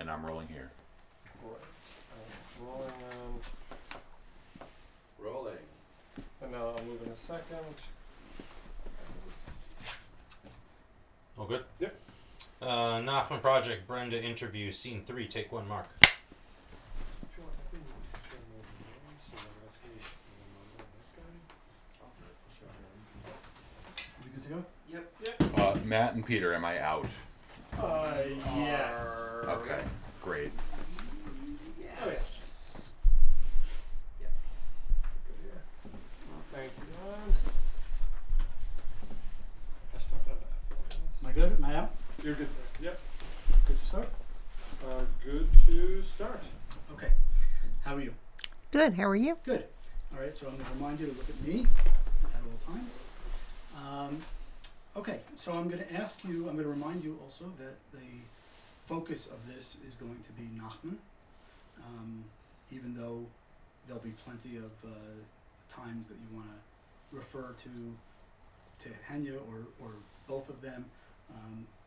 and I'm rolling here. Rolling Rolling. and now I'll move in a second. All good? Yep. Nachman Project, Brenda interview, scene 3, take 1, Mark. If you want, I can share more than one, so that's gonna be You good to go? Yep. Matt and Peter, am I out? Yes. Okay, great. Oh, yeah. Thank you, Ron. I stuffed out that. Am I good? Am I out? You're good there. Yep. Good to start? Good to start. Okay. How are you? Good. How are you? Good. All right, so I'm going to remind you to look at me at all times. Okay, so I'm going to remind you also that the focus of this is going to be Nachman, even though there'll be plenty of times that you want to refer to Henya or both of them.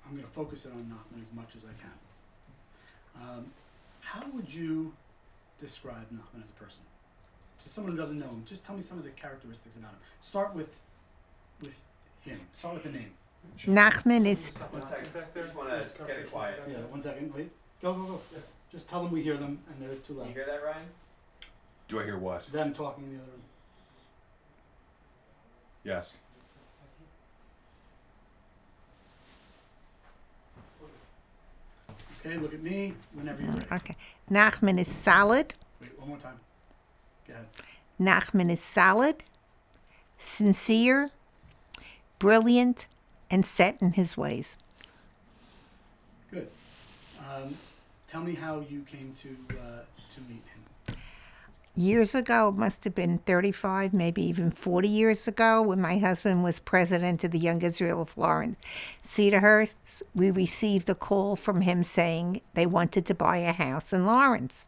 I'm going to focus it on Nachman as much as I can. How would you describe Nachman as a person? To someone who doesn't know him, just tell me some of the characteristics about him. Start with him. Start with the name. Nachman is One second. Just want to get it quiet. Yeah, 1 second. Wait. Go. Yeah. Just tell them we hear them and they're too Can loud. you hear that, Ryan? Do I hear what? Them talking in the other room. Yes. Okay, look at me whenever you're ready. okay. Nachman is solid. Wait, one more time. Go ahead. Nachman is solid, sincere, brilliant, and set in his ways. Good. Tell me how you came to meet him. Years ago, it must have been 35, maybe even 40 years ago, when my husband was president of the Young Israel of Florence. Cedarhurst, we received a call from him saying they wanted to buy a house in Lawrence.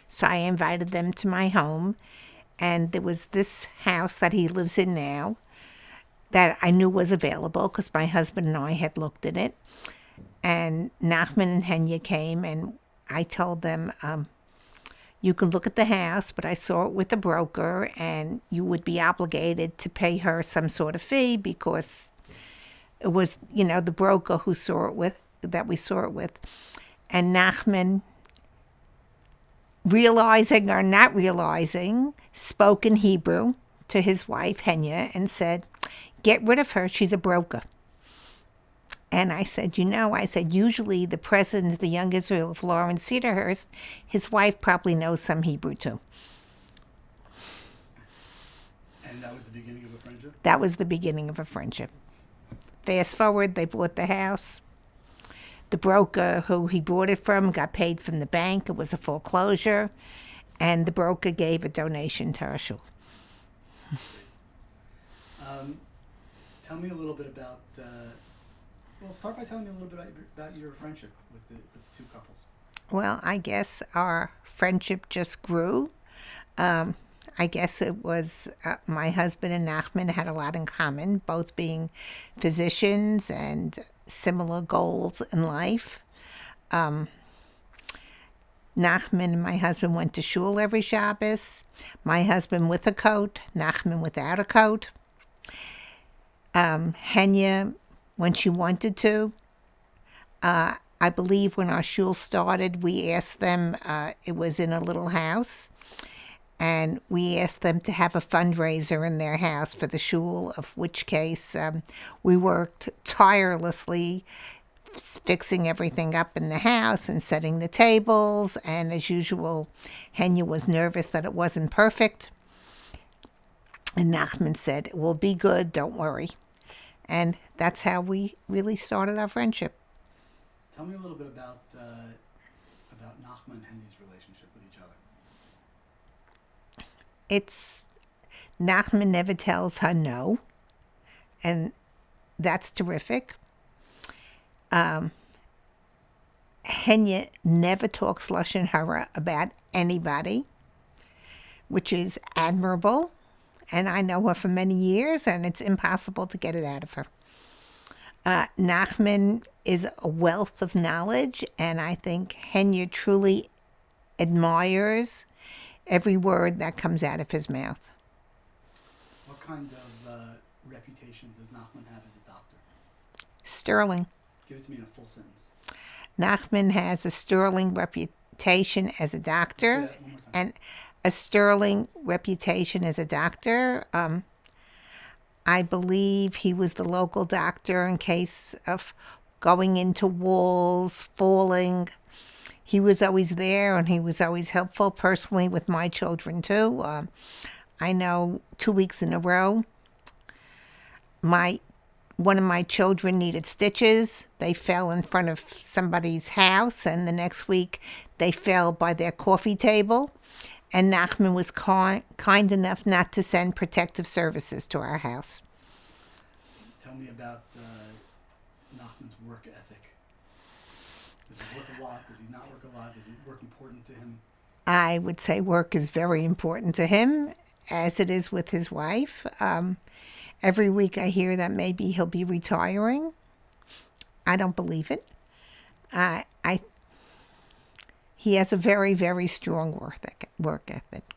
So I invited them to my home, and there was this house that he lives in now that I knew was available because my husband and I had looked at it. And Nachman and Henya came, and I told them, you can look at the house, but I saw it with a broker, and you would be obligated to pay her some sort of fee because it was, the broker who saw it with, that we saw it with. And Nachman, realizing or not realizing, spoke in Hebrew to his wife, Henya, and said, get rid of her, she's a broker. And I said, usually the president of the Young Israel of Lawrence Cedarhurst, his wife probably knows some Hebrew too. And that was the beginning of a friendship? That was the beginning of a friendship. Fast forward, they bought the house. The broker who he bought it from got paid from the bank. It was a foreclosure. And the broker gave a donation to our shul. Tell me a little bit about, start by telling me a little bit about your friendship with the two couples. Well, I guess our friendship just grew. I guess it was my husband and Nachman had a lot in common, both being physicians and similar goals in life. Nachman and my husband went to shul every Shabbos. My husband with a coat, Nachman without a coat. Henya, when she wanted to, I believe when our shul started, we asked them, it was in a little house, and we asked them to have a fundraiser in their house for the shul, of which case we worked tirelessly fixing everything up in the house and setting the tables, and as usual, Henya was nervous that it wasn't perfect, and Nachman said, it will be good, don't worry. And that's how we really started our friendship. Tell me a little bit about Nachman and Henry's relationship with each other. It's Nachman never tells her no, and that's terrific. Henya never talks lashon hara about anybody, which is admirable. And I know her for many years, and it's impossible to get it out of her. Nachman is a wealth of knowledge, and I think Henya truly admires every word that comes out of his mouth. What kind of reputation does Nachman have as a doctor? Sterling. Give it to me in a full sentence. Nachman has a sterling reputation as a Say doctor, that one more time. and a sterling reputation as a doctor. I believe he was the local doctor in case of going into walls, falling. He was always there, and he was always helpful personally with my children too. I know 2 weeks in a row, one of my children needed stitches. They fell in front of somebody's house, and the next week they fell by their coffee table. And Nachman was kind enough not to send protective services to our house. Tell me about Nachman's work ethic. Does he work a lot? Does he not work a lot? Is work important to him? I would say work is very important to him, as it is with his wife. Every week I hear that maybe he'll be retiring. I don't believe it. He has a very, very strong work ethic.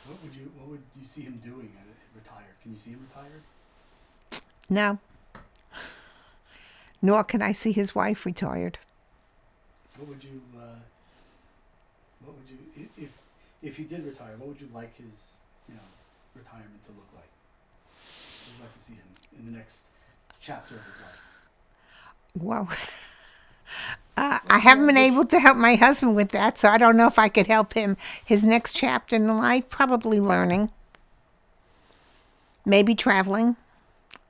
What would you see him doing retired? Can you see him retired? No. Nor can I see his wife retired. What would you if he did retire? What would you like his retirement to look like? What would you like to see him in the next chapter of his life? Well, I haven't been able to help my husband with that, so I don't know if I could help him. His next chapter in life, probably learning, maybe traveling,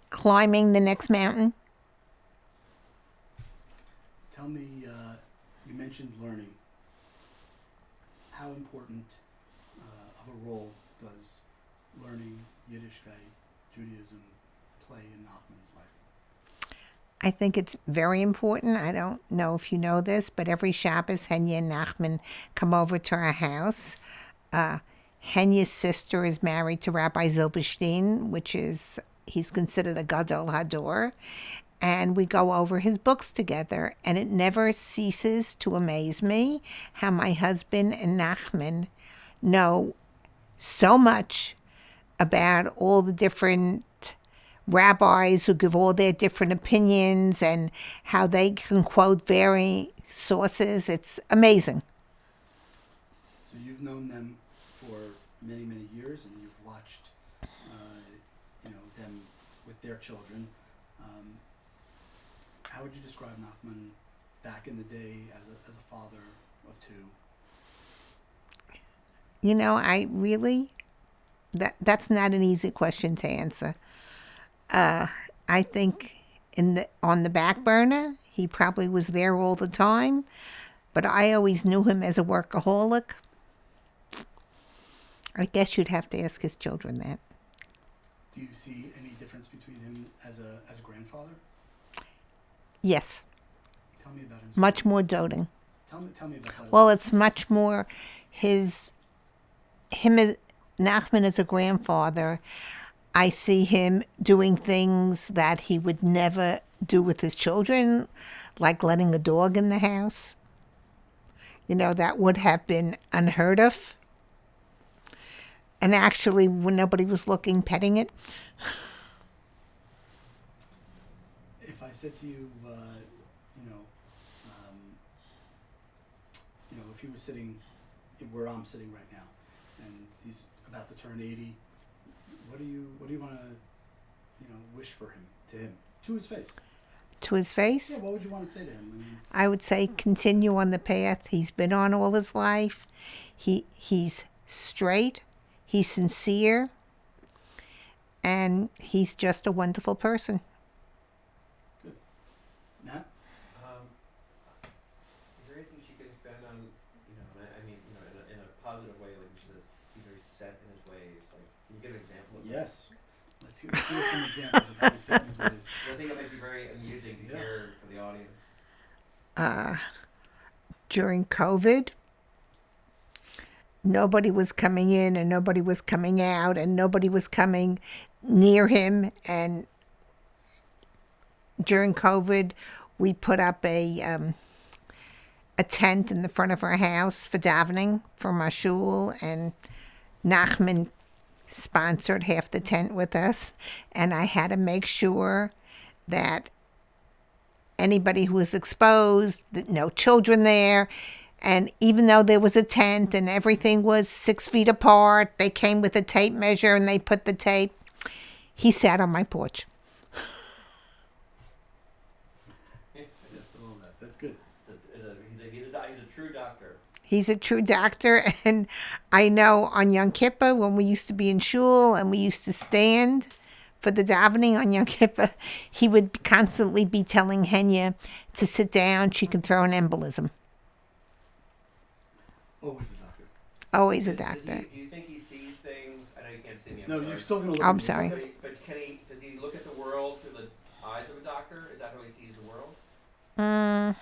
climbing the next mountain. Tell me, you mentioned learning. How important of a role does learning Yiddishkeit, Judaism, play in Nachman's life? I think it's very important. I don't know if you know this, but every Shabbos, Henya and Nachman come over to our house. Henya's sister is married to Rabbi Zilberstein, he's considered a Gadol Hador. And we go over his books together. And it never ceases to amaze me how my husband and Nachman know so much about all the different rabbis who give all their different opinions and how they can quote varying sources. It's amazing. So you've known them for many, many years, and you've watched, them with their children. How would you describe Nachman back in the day as a father of two? That's not an easy question to answer. I think on the back burner, he probably was there all the time, but I always knew him as a workaholic. I guess you'd have to ask his children that. Do you see any difference between him as a grandfather? Yes. Tell me about him. Much more doting. Tell me about that. Well, it's much more Nachman as a grandfather. I see him doing things that he would never do with his children, like letting a dog in the house. That would have been unheard of. And actually, when nobody was looking, petting it. If I said to you, if he was sitting where I'm sitting right now, and he's about to turn 80, what do you want to, wish for him, to his face? To his face? Yeah, what would you want to say to him? I would say continue on the path he's been on all his life. He's straight, he's sincere, and he's just a wonderful person. Good. Matt? Is there anything she could expand on, in a positive way, like she says, he's very set in his ways. Like, can you give an example of that? Yes. Let's hear some examples of how he set his ways. I think it might be very amusing to hear for the audience. During COVID, nobody was coming in and nobody was coming out and nobody was coming near him. And during COVID, we put up a tent in the front of our house for davening for my shul, and Nachman sponsored half the tent with us, and I had to make sure that anybody who was exposed, that no children there, and even though there was a tent and everything was 6 feet apart, they came with a tape measure and they put the tape. He sat on my porch. That's good. He's a true doctor. He's a true doctor, and I know on Yom Kippur, when we used to be in shul and we used to stand for the davening on Yom Kippur, he would constantly be telling Henya to sit down. She can throw an embolism. Always a doctor. Always a Do doctor. you think he sees things? I know you can't see me. No, you're still gonna look. I'm at me. sorry. But does he look at the world through the eyes of a doctor? Is that how he sees the world?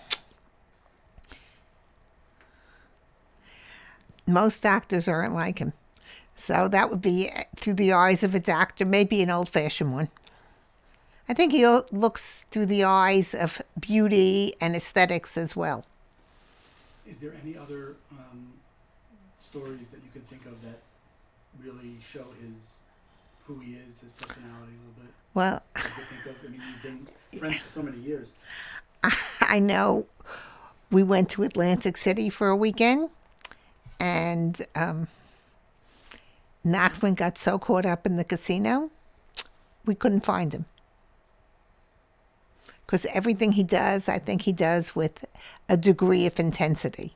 Most doctors aren't like him. So that would be through the eyes of a doctor, maybe an old-fashioned one. I think he looks through the eyes of beauty and aesthetics as well. Is there any other stories that you can think of that really show who he is, his personality a little bit? Well, I could think of. I mean, you've been friends for so many years. I know we went to Atlantic City for a weekend, and Nachman got so caught up in the casino, we couldn't find him. Because everything he does, I think he does with a degree of intensity.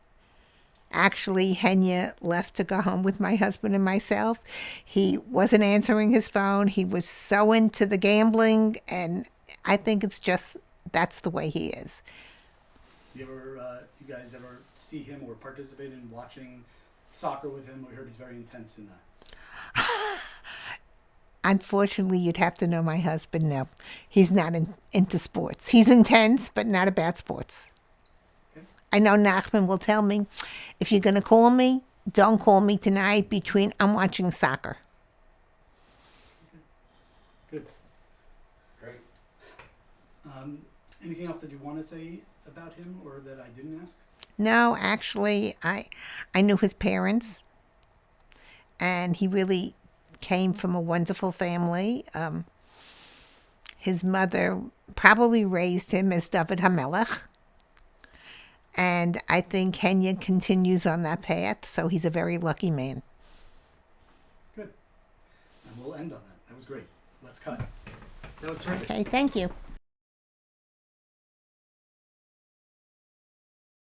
Actually, Henya left to go home with my husband and myself. He wasn't answering his phone. He was so into the gambling, and I think it's just that's the way he is. You guys ever see him or participate in watching soccer with him? We heard he's very intense in that. Unfortunately, you'd have to know my husband. No, he's not into sports. He's intense, but not about sports. Okay. I know Nachman will tell me, if you're going to call me, don't call me tonight between I'm watching soccer. Good. Great. Anything else that you want to say about him or that I didn't ask? No, actually, I knew his parents, and he really came from a wonderful family. His mother probably raised him as David HaMelech, and I think Henya continues on that path, so he's a very lucky man. Good. And we'll end on that. That was great. Let's cut. That was terrific. Okay, thank you.